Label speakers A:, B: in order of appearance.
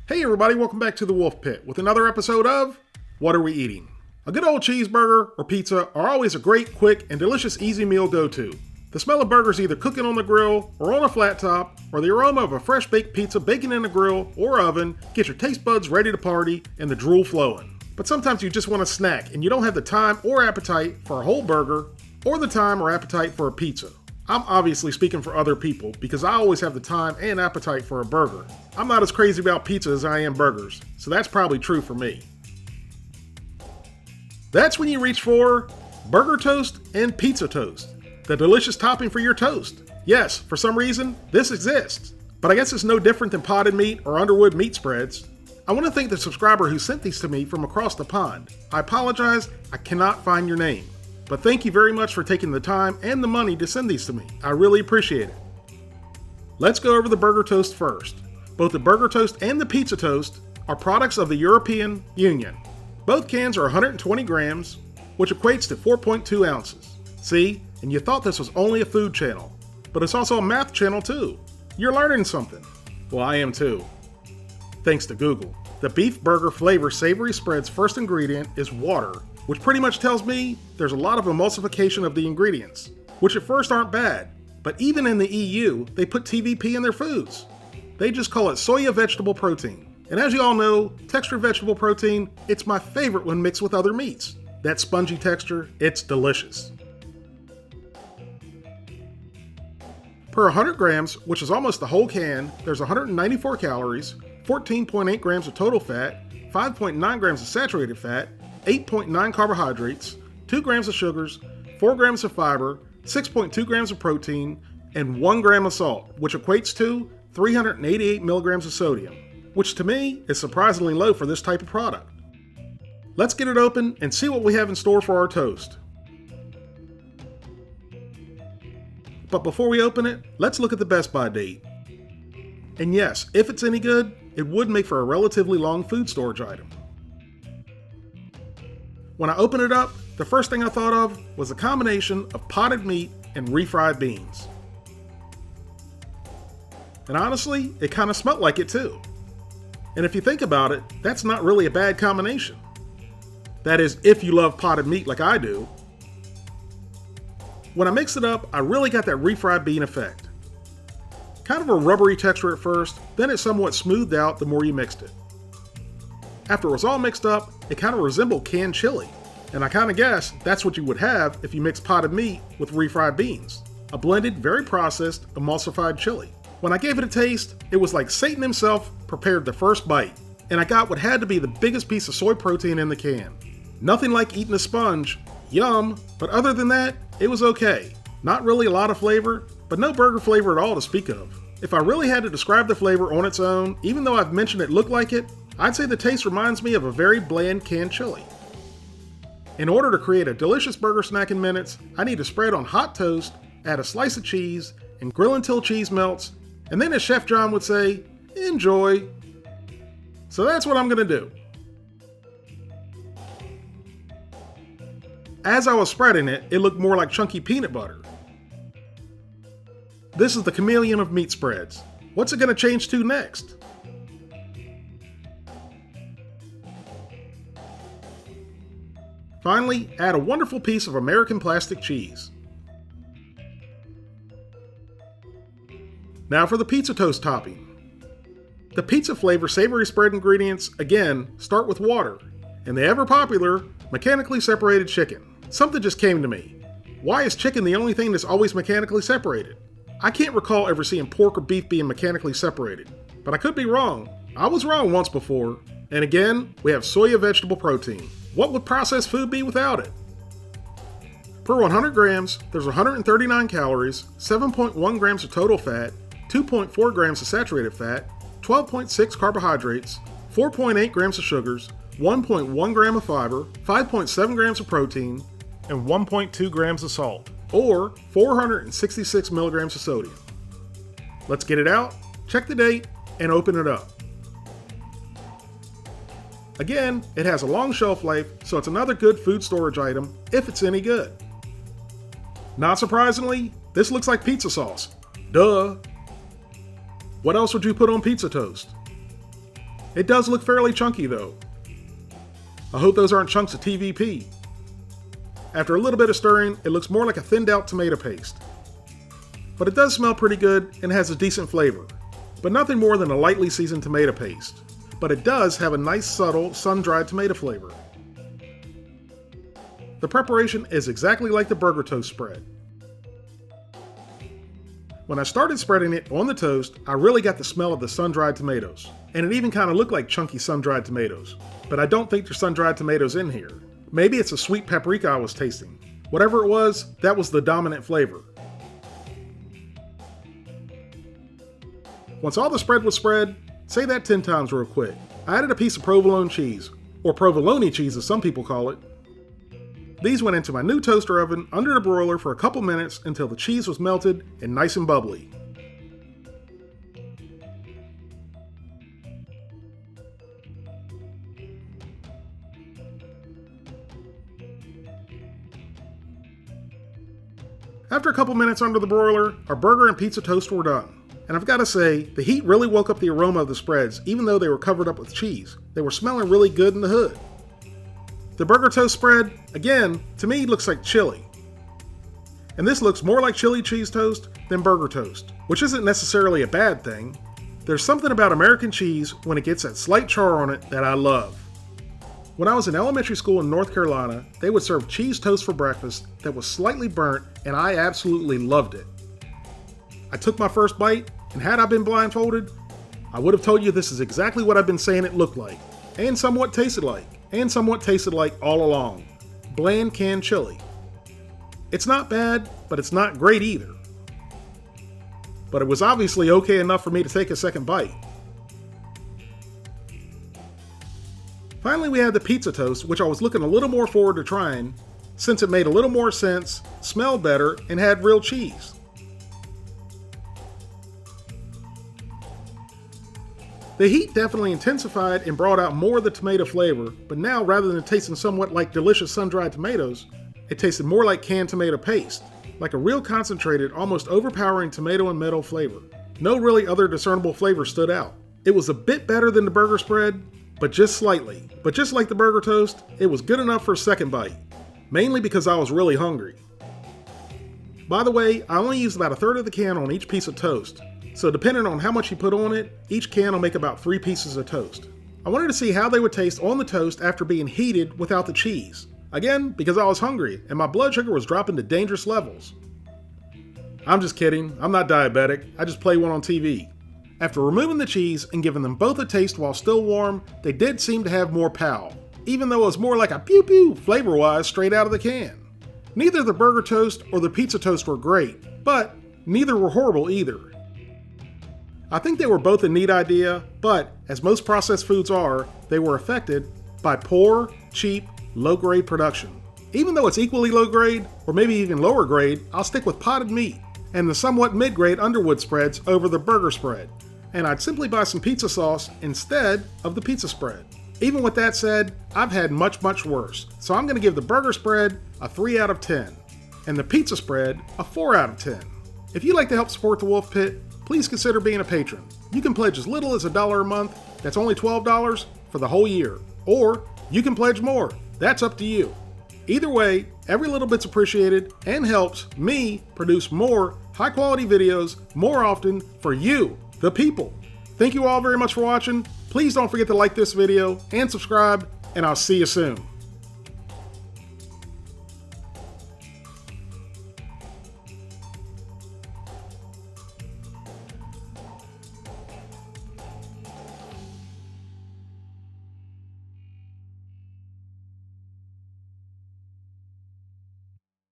A: Hey everybody, welcome back to the Wolf Pit with another episode of What Are We Eating? A good old cheeseburger or pizza are always a great, quick, and delicious easy meal go-to. The smell of burgers either cooking on the grill or on a flat top, or the aroma of a fresh baked pizza baking in a grill or oven get your taste buds ready to party and the drool flowing. But sometimes you just want a snack and you don't have the time or appetite for a whole burger or the time or appetite for a pizza. I'm obviously speaking for other people because I always have the time and appetite for a burger. I'm not as crazy about pizza as I am burgers, so that's probably true for me. That's when you reach for burger toast and pizza toast, the delicious topping for your toast. Yes, for some reason, this exists, but I guess it's no different than potted meat or Underwood meat spreads. I want to thank the subscriber who sent these to me from across the pond. I apologize, I cannot find your name. But thank you very much for taking the time and the money to send these to me. I really appreciate it. Let's go over the burger toast first. Both the burger toast and the pizza toast are products of the European Union. Both cans are 120 grams, which equates to 4.2 ounces. See, and you thought this was only a food channel, but it's also a math channel too. You're learning something. Well, I am too. Thanks to Google. The beef burger flavor savory spread's first ingredient is water, which pretty much tells me there's a lot of emulsification of the ingredients, which at first aren't bad, but even in the EU, they put TVP in their foods. They just call it soya vegetable protein. And as you all know, textured vegetable protein, it's my favorite when mixed with other meats. That spongy texture, it's delicious. Per 100 grams, which is almost the whole can, there's 194 calories, 14.8 grams of total fat, 5.9 grams of saturated fat, 8.9 carbohydrates, 2 grams of sugars, 4 grams of fiber, 6.2 grams of protein, and 1 gram of salt, which equates to 388 milligrams of sodium, which to me is surprisingly low for this type of product. Let's get it open and see what we have in store for our toast. But before we open it, let's look at the Best By date. And yes, if it's any good, it would make for a relatively long food storage item. When I opened it up, the first thing I thought of was a combination of potted meat and refried beans. And honestly, it kind of smelled like it too. And if you think about it, that's not really a bad combination. That is, if you love potted meat like I do. When I mixed it up, I really got that refried bean effect. Kind of a rubbery texture at first, then it somewhat smoothed out the more you mixed it. After it was all mixed up, it kind of resembled canned chili. And I kind of guess that's what you would have if you mix potted meat with refried beans. A blended, very processed, emulsified chili. When I gave it a taste, it was like Satan himself prepared the first bite. And I got what had to be the biggest piece of soy protein in the can. Nothing like eating a sponge. Yum. But other than that, it was okay. Not really a lot of flavor, but no burger flavor at all to speak of. If I really had to describe the flavor on its own, even though I've mentioned it looked like it, I'd say the taste reminds me of a very bland canned chili. In order to create a delicious burger snack in minutes, I need to spread on hot toast, add a slice of cheese, and grill until cheese melts, and then as Chef John would say, enjoy. So that's what I'm gonna do. As I was spreading it, it looked more like chunky peanut butter. This is the chameleon of meat spreads. What's it gonna change to next? Finally, add a wonderful piece of American plastic cheese. Now for the pizza toast topping. The pizza flavor savory spread ingredients, again, start with water, and the ever popular, mechanically separated chicken. Something just came to me. Why is chicken the only thing that's always mechanically separated? I can't recall ever seeing pork or beef being mechanically separated, but I could be wrong. I was wrong once before. And again, we have soya vegetable protein. What would processed food be without it? Per 100 grams, there's 139 calories, 7.1 grams of total fat, 2.4 grams of saturated fat, 12.6 carbohydrates, 4.8 grams of sugars, 1.1 gram of fiber, 5.7 grams of protein, and 1.2 grams of salt, or 466 milligrams of sodium. Let's get it out, check the date, and open it up. Again, it has a long shelf life, so it's another good food storage item, if it's any good. Not surprisingly, this looks like pizza sauce. Duh! What else would you put on pizza toast? It does look fairly chunky though. I hope those aren't chunks of TVP. After a little bit of stirring, it looks more like a thinned out tomato paste. But it does smell pretty good and has a decent flavor, but nothing more than a lightly seasoned tomato paste. But it does have a nice subtle sun-dried tomato flavor. The preparation is exactly like the burger toast spread. When I started spreading it on the toast, I really got the smell of the sun-dried tomatoes, and it even kind of looked like chunky sun-dried tomatoes. But I don't think there's sun-dried tomatoes in here. Maybe it's a sweet paprika I was tasting. Whatever it was, that was the dominant flavor. Once all the spread was spread, say that 10 times real quick. I added a piece of provolone cheese, or provolone cheese as some people call it. These went into my new toaster oven under the broiler for a couple minutes until the cheese was melted and nice and bubbly. After a couple minutes under the broiler, our burger and pizza toast were done. And I've got to say, the heat really woke up the aroma of the spreads even though they were covered up with cheese. They were smelling really good in the hood. The burger toast spread, again, to me looks like chili. And this looks more like chili cheese toast than burger toast, which isn't necessarily a bad thing. There's something about American cheese when it gets that slight char on it that I love. When I was in elementary school in North Carolina, they would serve cheese toast for breakfast that was slightly burnt, and I absolutely loved it. I took my first bite, and had I been blindfolded, I would have told you this is exactly what I've been saying it looked like, and somewhat tasted like all along. Bland canned chili. It's not bad, but it's not great either. But it was obviously okay enough for me to take a second bite. Finally, we had the pizza toast, which I was looking a little more forward to trying, since it made a little more sense, smelled better, and had real cheese. The heat definitely intensified and brought out more of the tomato flavor, but now rather than tasting somewhat like delicious sun-dried tomatoes, it tasted more like canned tomato paste, like a real concentrated, almost overpowering tomato and meadow flavor. No really other discernible flavor stood out. It was a bit better than the burger spread, but just slightly. But just like the burger toast, it was good enough for a second bite, mainly because I was really hungry. By the way, I only used about a third of the can on each piece of toast, so depending on how much you put on it, each can will make about 3 pieces of toast. I wanted to see how they would taste on the toast after being heated without the cheese. Again, because I was hungry and my blood sugar was dropping to dangerous levels. I'm just kidding, I'm not diabetic, I just play one on TV. After removing the cheese and giving them both a taste while still warm, they did seem to have more pow, even though it was more like a pew-pew flavor-wise straight out of the can. Neither the burger toast or the pizza toast were great, but neither were horrible either. I think they were both a neat idea, but as most processed foods are, they were affected by poor, cheap, low-grade production. Even though it's equally low-grade, or maybe even lower grade, I'll stick with potted meat and the somewhat mid-grade Underwood spreads over the burger spread. And I'd simply buy some pizza sauce instead of the pizza spread. Even with that said, I've had much worse, so I'm going to give the burger spread a 3 out of 10, and the pizza spread a 4 out of 10. If you'd like to help support the Wolf Pit, please consider being a patron. You can pledge as little as $1 a month, that's only $12 for the whole year. Or you can pledge more, that's up to you. Either way, every little bit's appreciated and helps me produce more high quality videos more often for you, the people. Thank you all very much for watching. Please don't forget to like this video and subscribe, and I'll see you soon.